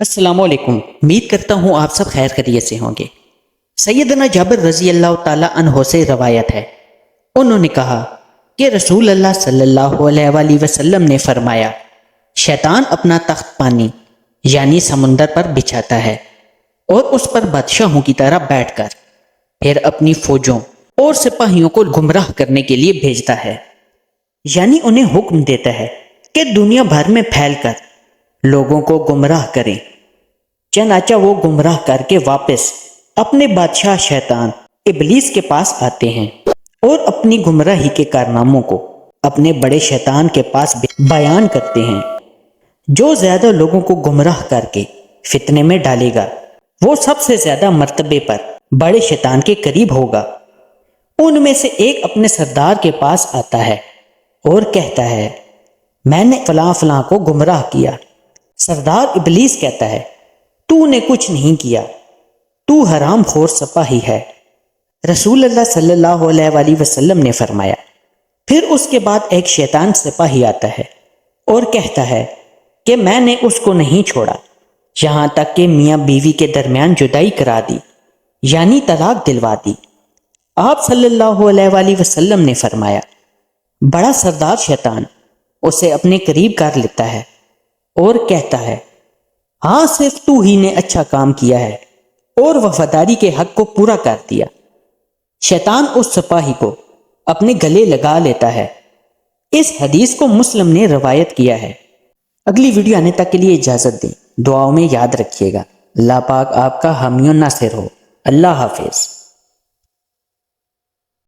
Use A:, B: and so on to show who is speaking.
A: السلام علیکم۔ امید کرتا ہوں آپ سب خیر خیریت سے ہوں گے۔ سیدنا جابر رضی اللہ تعالی عنہ سے روایت ہے، انہوں نے کہا کہ رسول اللہ صلی اللہ علیہ وآلہ وسلم نے فرمایا، شیطان اپنا تخت پانی یعنی سمندر پر بچھاتا ہے اور اس پر بادشاہوں کی طرح بیٹھ کر پھر اپنی فوجوں اور سپاہیوں کو گمراہ کرنے کے لیے بھیجتا ہے، یعنی انہیں حکم دیتا ہے کہ دنیا بھر میں پھیل کر لوگوں کو گمراہ کریں۔ چنانچہ وہ گمراہ کر کے واپس اپنے بادشاہ شیطان ابلیس کے پاس آتے ہیں اور اپنی گمراہی کے کارناموں کو اپنے بڑے شیطان کے پاس بیان کرتے ہیں۔ جو زیادہ لوگوں کو گمراہ کر کے فتنے میں ڈالے گا وہ سب سے زیادہ مرتبے پر بڑے شیطان کے قریب ہوگا۔ ان میں سے ایک اپنے سردار کے پاس آتا ہے اور کہتا ہے، میں نے فلاں فلاں کو گمراہ کیا۔ سردار ابلیس کہتا ہے، تو نے کچھ نہیں کیا، تو حرام خور سپاہی ہے۔ رسول اللہ صلی اللہ علیہ وآلہ وسلم نے فرمایا، پھر اس کے بعد ایک شیطان سپاہی آتا ہے اور کہتا ہے کہ میں نے اس کو نہیں چھوڑا یہاں تک کہ میاں بیوی کے درمیان جدائی کرا دی، یعنی طلاق دلوا دی۔ آپ صلی اللہ علیہ وآلہ وسلم نے فرمایا، بڑا سردار شیطان اسے اپنے قریب کر لیتا ہے اور کہتا ہے، ہاں صرف تو ہی نے اچھا کام کیا ہے اور وفاداری کے حق کو پورا کر دیا۔ شیطان اس سپاہی کو اپنے گلے لگا لیتا ہے۔ اس حدیث کو مسلم نے روایت کیا ہے۔ اگلی ویڈیو آنے تک کے لیے اجازت دیں، دعاؤں میں یاد رکھیے گا۔ اللہ پاک آپ کا حامی و ناصر ہو۔ اللہ حافظ۔